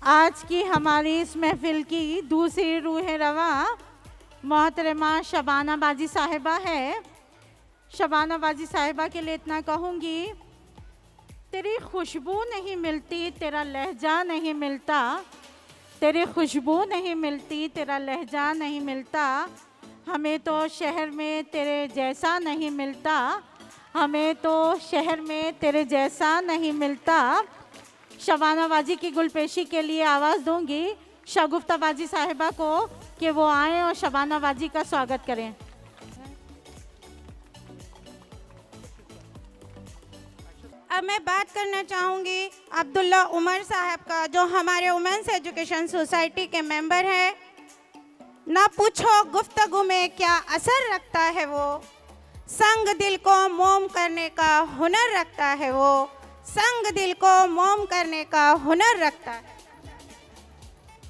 S5: आज की हमारी इस महफिल की दूसरी रूह रवा मोहतरमा शबाना बाजी साहिबा है। शबाना बाजी साहिबा के लिए इतना कहूँगी, तेरी खुशबू नहीं मिलती तेरा लहजा नहीं मिलता, तेरी खुशबू नहीं मिलती तेरा लहजा नहीं मिलता, हमें तो शहर में तेरे जैसा नहीं मिलता, हमें तो शहर में तेरे जैसा नहीं मिलता। शबाना बाजी की गुलपेशी के लिए आवाज़ दूंगी शगुफ्ता बाजी साहिबा को कि वो आएँ और शबाना बाजी का स्वागत करें।
S6: अब मैं बात करना चाहूँगी अब्दुल्ला उमर साहब का, जो हमारे वुमेन्स एजुकेशन सोसाइटी के मेंबर हैं। ना पूछो गुफ्तगू में क्या असर रखता है वो, संग दिल को मोम करने का हुनर रखता है वो, संग दिल को मोम करने का हुनर रखता है।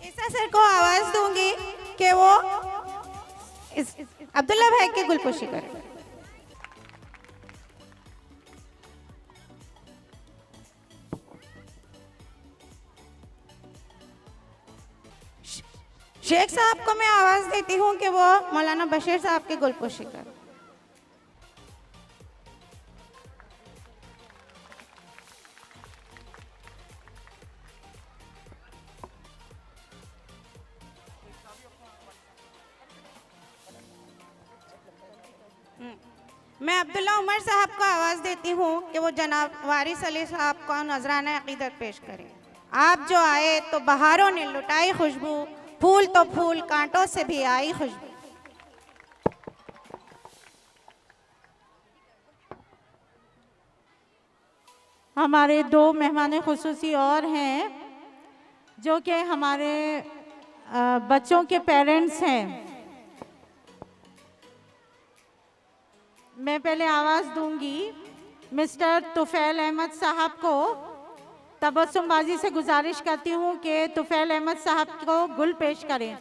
S6: ईसा सर को आवाज़ दूंगी कि वो अब्दुल्ला भाई की गुलपोशी करें। शेख साहब को मैं आवाज़ देती हूँ कि वो मौलाना बशीर साहब की गुलपोशी करें। मैं अब्दुल्ला उमर साहब को आवाज़ देती हूँ कि वो जनाब वारिस अली साहब को नजराना अक़ीदत पेश करें। आप जो आए तो बहारों ने लुटाई खुशबू, फूल तो फूल कांटों से भी आई खुशबू।
S5: हमारे दो मेहमान खुसूसी और हैं जो कि हमारे बच्चों के पेरेंट्स हैं। मैं पहले आवाज़ दूंगी मिस्टर तुफैल अहमद साहब को। तबस्सुम बाजी से गुजारिश करती हूँ कि तुफैल अहमद साहब को गुल पेश करें।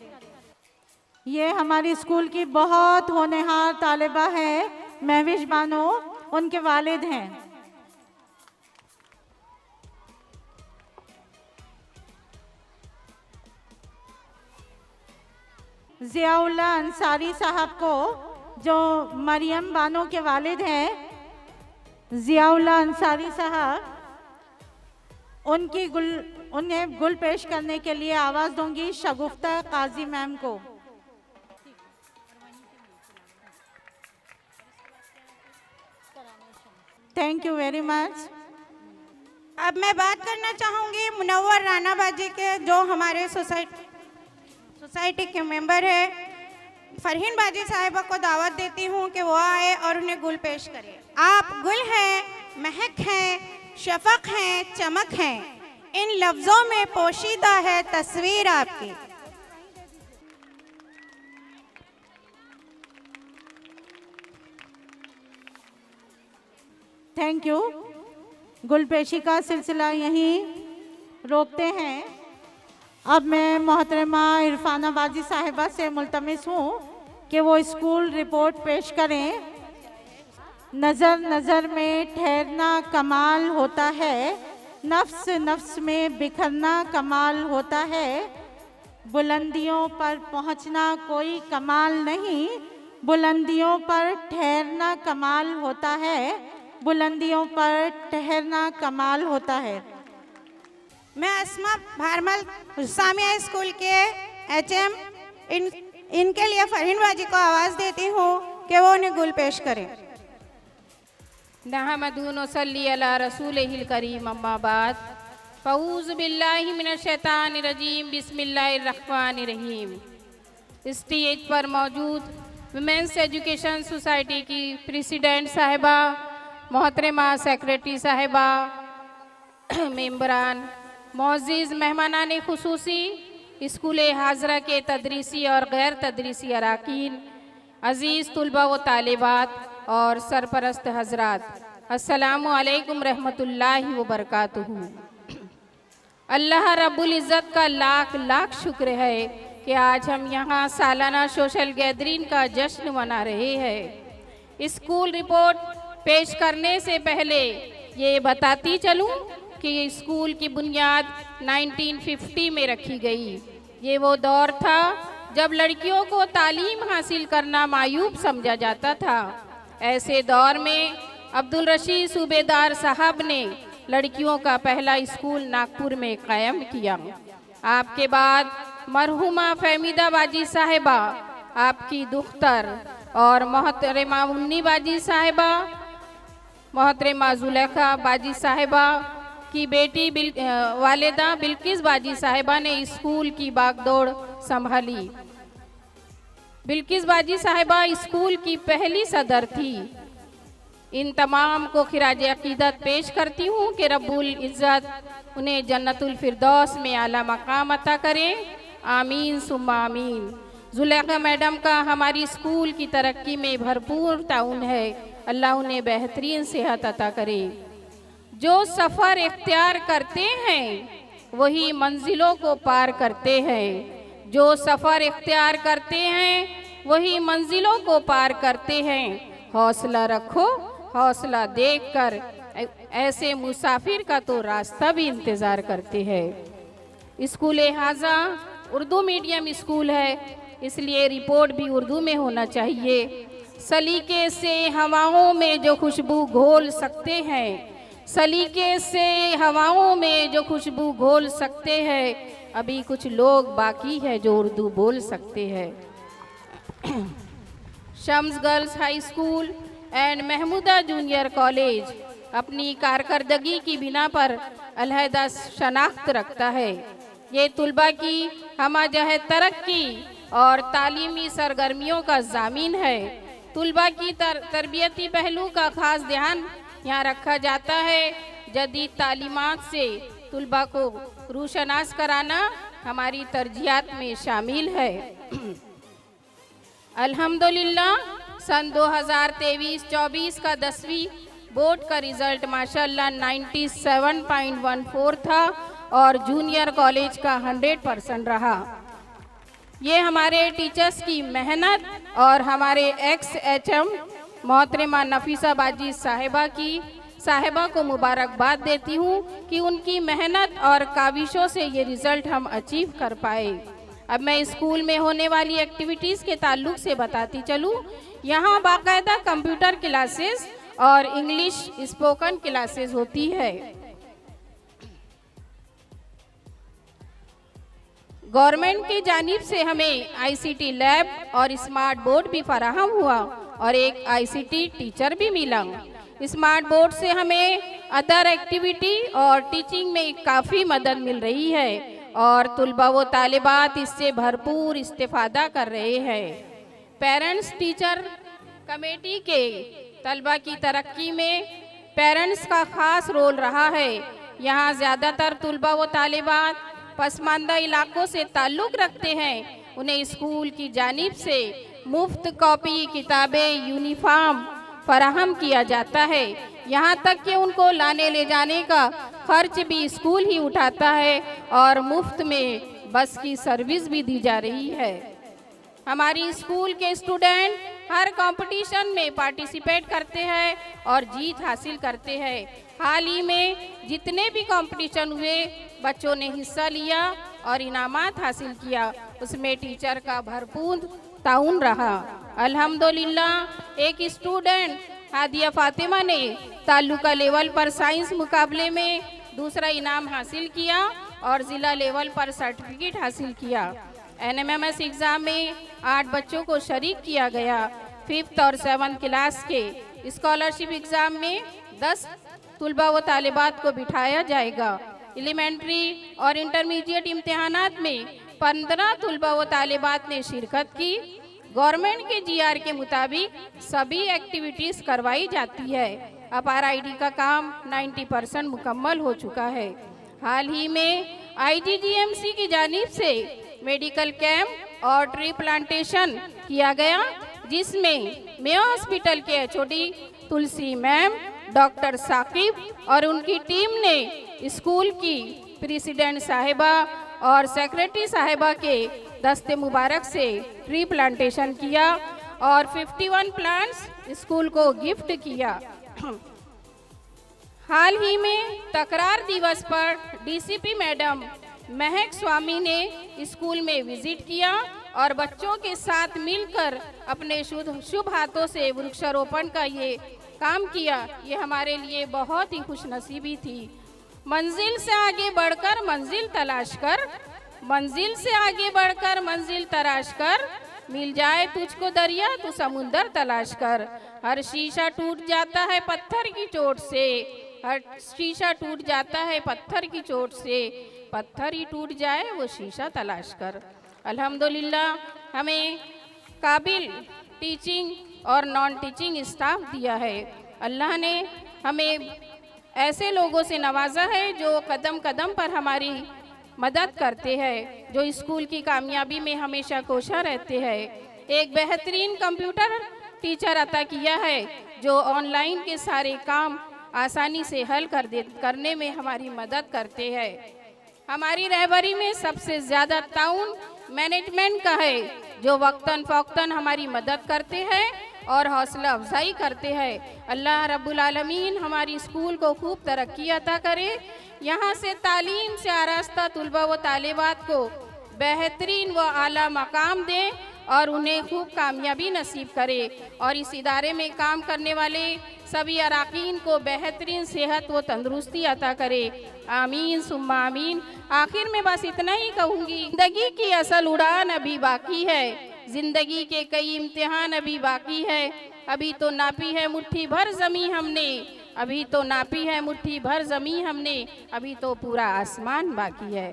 S5: ये हमारी स्कूल की बहुत होनहार तालिबा है महविश बानो, उनके वालिद हैं। ज़ियाउल्लाह अंसारी साहब को, जो मरियम बानो के वालिद हैं, ज़ियाउल्लाह अंसारी साहब, उन्हें गुल पेश करने के लिए आवाज़ दूंगी शगुफ्ता काजी मैम को। Thank you very much.
S6: अब मैं बात करना चाहूँगी मुनव्वर राना बाजी के, जो हमारे सोसाइटी के मेंबर है। फरहीन बाजी साहिबा को दावत देती हूँ कि वो आए और उन्हें गुल पेश करें। आप गुल हैं, महक हैं, शफक हैं, चमक हैं, इन लफ्ज़ों में पोशीदा है तस्वीर आपकी।
S5: Thank you. गुलपेशी का सिलसिला यहीं रोकते हैं। अब मैं मोहतरमा इरफाना बाजी साहिबा से मुल्तमिस हूँ कि वो स्कूल रिपोर्ट पेश करें। नज़र नज़र में ठहरना कमाल होता है, नफ्स नफ्स में बिखरना कमाल होता है, बुलंदियों पर पहुँचना कोई कमाल नहीं, बुलंदियों पर ठहरना कमाल होता है, बुलंदियों पर ठहरना कमाल होता है।
S6: मैं अस्मा भारमल सामिया स्कूल के HM इनके लिए फरहीन बाजी को आवाज़ देती हूँ कि वो उन्हें गुल पेश करें।
S7: नहमदुहु नसल्ली अला रसूलिहिल करीम अम्मा बाद फ़ऊज़ु बिल्लाहि मिनश शैतानिर रजीम बिस्मिल्लाहिर रहमानिर रहीम। स्टेज पर मौजूद वुमेन्स एजुकेशन सोसाइटी की प्रेसिडेंट साहिबा, मोहतरमा सेक्रेटरी साहिबा, मेंबरान, मोअज़्ज़िज़ मेहमानान खुसूसी, स्कूल हाजरा के तदरीसी और गैर तदरीसी अराकीन, अज़ीज़ तुलबा व तालिबात और सरपरस्त हजरात, अस्सलामु अलैकुम रहमतुल्लाहि व बरकातुहू। अल्लाह रब्बुल इज़्ज़त का लाख लाख शुक्र है कि आज हम यहाँ सालाना सोशल गैदरिंग का जश्न मना रहे हैं। स्कूल रिपोर्ट पेश करने से पहले ये बताती चलूँ कि स्कूल की बुनियाद 1950 में रखी गई। ये वो दौर था जब लड़कियों को तालीम हासिल करना मायूब समझा जाता था। ऐसे दौर में अब्दुल रशीद सूबेदार साहब ने लड़कियों का पहला स्कूल नागपुर में कायम किया। आपके बाद मरहुमा फहमीदा बाजी साहिबा, आपकी दुख्तर, और मोहतरमा मुन्नी बाजी साहिबा, मोहतरमा जुलेखा बाजी साहिबा की बेटी वालिदा बिल्किस बाजी साहिबा ने स्कूल की बागडोर संभाली। बिल्किस बाजी साहिबा स्कूल की पहली सदर थी। इन तमाम को खिराज अकीदत पेश करती हूँ कि रब्बुल इज़्ज़त उन्हें जन्नतुल फिरदौस में आला मकाम अता करें। आमीन सुम्मा आमीन। जुलेखा मैडम का हमारी स्कूल की तरक्की में भरपूर ताउन है। अल्लाह उन्हें बेहतरीन सेहत अता करे। जो सफ़र इख्तियार करते हैं वही मंजिलों को पार करते हैं। जो सफ़र इख्तियार करते हैं वही मंजिलों को पार करते हैं। हौसला रखो, हौसला देखकर ऐसे मुसाफिर का तो रास्ता भी इंतज़ार करते हैं। स्कूल हाजा उर्दू मीडियम स्कूल है, इसलिए रिपोर्ट भी उर्दू में होना चाहिए। सलीके से हवाओं में जो खुशबू घोल सकते हैं, सलीके से हवाओं में जो खुशबू घोल सकते हैं, अभी कुछ लोग बाकी है जो उर्दू बोल सकते हैं। Shams girls high school and Mahmooda junior college अपनी कारकर्दगी की बिना पर अलहदा शनाख्त रखता है। ये तुलबा की हमाजह तरक्की और तालीमी सरगर्मियों का ज़ामीन है। तुलबा की तरबियती पहलू का ख़ास ध्यान यहाँ रखा जाता है। जदीद तालीमात से तुलबा को रूशनास कराना हमारी तरजीहात में शामिल है। अल्हम्दुलिल्लाह सन 2023-24 का 10वीं बोर्ड का रिज़ल्ट माशाल्लाह 97.14 था और जूनियर कॉलेज का 100% रहा। ये हमारे टीचर्स की मेहनत और हमारे एक्स HM मोहतरमा नफीसा बाजी साहिबा को मुबारकबाद देती हूँ कि उनकी मेहनत और काविशों से ये रिज़ल्ट हम अचीव कर पाए। अब मैं स्कूल में होने वाली एक्टिविटीज़ के ताल्लुक से बताती चलूँ। यहाँ बाकायदा कंप्यूटर क्लासेस और इंग्लिश स्पोकन क्लासेस होती है। गवर्नमेंट की जानिब से हमें ICT लैब और स्मार्ट बोर्ड भी फराहम हुआ और एक ICT टीचर भी मिला। स्मार्ट बोर्ड से हमें अदर एक्टिविटी और टीचिंग में काफ़ी मदद मिल रही है और तुलबा व तालिबात इससे भरपूर इस्तेफादा कर रहे हैं। पेरेंट्स टीचर कमेटी के तलबा की तरक्की में पेरेंट्स का ख़ास रोल रहा है। यहाँ ज़्यादातर तुलबा व तालिबात पसमानदा इलाकों से ताल्लुक़ रखते हैं। उन्हें स्कूल की जानिब से मुफ्त कॉपी, किताबें, यूनिफॉर्म फराहम किया जाता है। यहाँ तक कि उनको लाने ले जाने का खर्च भी स्कूल ही उठाता है और मुफ्त में बस की सर्विस भी दी जा रही है। हमारी स्कूल के स्टूडेंट हर कंपटीशन में पार्टिसिपेट करते हैं और जीत हासिल करते हैं। हाल ही में जितने भी कंपटीशन हुए बच्चों ने हिस्सा लिया और इनामात हासिल किया, उसमें टीचर का भरपूर ताउन रहा। अल्हम्दुलिल्लाह एक स्टूडेंट हादिया फातिमा ने तालुका लेवल पर साइंस मुकाबले में दूसरा इनाम हासिल किया और ज़िला लेवल पर सर्टिफिकेट हासिल किया। NMMS एग्ज़ाम में 8 बच्चों को शरीक किया गया। 5th और 7th क्लास के स्कॉलरशिप एग्ज़ाम में 10 तुलबा व तालिबात को बिठाया जाएगा। एलिमेंट्री और इंटरमीडिएट इम्तिहानात में 15 तुलबा व तालिबात ने शिरकत की। गवर्नमेंट के GR के मुताबिक सभी एक्टिविटीज़ करवाई जाती है। अब RID का काम 90% मुकम्मल हो चुका है। हाल ही में IGGMC की जानिब से मेडिकल कैंप और ट्री प्लांटेशन किया गया, जिसमें मेयो हॉस्पिटल के HOD तुलसी मैम, डॉक्टर साकिब और उनकी टीम ने स्कूल की प्रेसिडेंट साहिबा और सेक्रेटरी साहिबा के दस्ते मुबारक से ट्री प्लांटेशन किया और 51 प्लांट्स स्कूल को गिफ्ट किया। हाल ही में तकरार दिवस पर DCP मैडम महक स्वामी ने स्कूल में विजिट किया और बच्चों के साथ मिलकर अपने शुभ हाथों से वृक्षारोपण का ये काम किया। ये हमारे लिए बहुत ही खुशनसीबी थी। मंजिल से आगे बढ़कर मंजिल तलाश कर, मंजिल से आगे बढ़कर मंजिल तलाश कर, मिल जाए तुझको दरिया तो समुंदर तलाश कर। हर शीशा टूट जाता है पत्थर की चोट से, हर शीशा टूट जाता है पत्थर की चोट से, पत्थर ही टूट जाए वो शीशा तलाश कर। अल्हम्दुलिल्लाह हमें काबिल टीचिंग और नॉन टीचिंग स्टाफ दिया है। अल्लाह ने हमें ऐसे लोगों से नवाजा है जो कदम कदम पर हमारी मदद करते हैं, जो स्कूल की कामयाबी में हमेशा कोशा रहते हैं। एक बेहतरीन कंप्यूटर टीचर अता किया है जो ऑनलाइन के सारे काम आसानी से हल करने में हमारी मदद करते हैं। हमारी रहबरी में सबसे ज़्यादा ताउन मैनेजमेंट का है, जो वक्तन फ़ौक्तन हमारी मदद करते हैं और हौसला अफजाई करते हैं। अल्लाह रब्बुल आलमीन हमारी स्कूल को खूब तरक्की अता करे, यहाँ से तालीम से आरास्ता तुलबा व तालिबात को बेहतरीन व आला मकाम दे और उन्हें खूब कामयाबी नसीब करे और इस इदारे में काम करने वाले सभी अराकीन को बेहतरीन सेहत व तंदुरुस्ती अता करे। आमीन सुम्मा आमीन। आखिर में बस इतना ही कहूँगी, ज़िंदगी की असल उड़ान अभी बाकी है, ज़िंदगी के कई इम्तिहान अभी बाकी है। अभी तो नापी है मुट्ठी भर ज़मीं हमने, अभी तो नापी है मुट्ठी भर ज़मीं हमने, अभी तो पूरा आसमान बाकी है।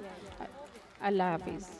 S7: अल्लाह हाफिज़।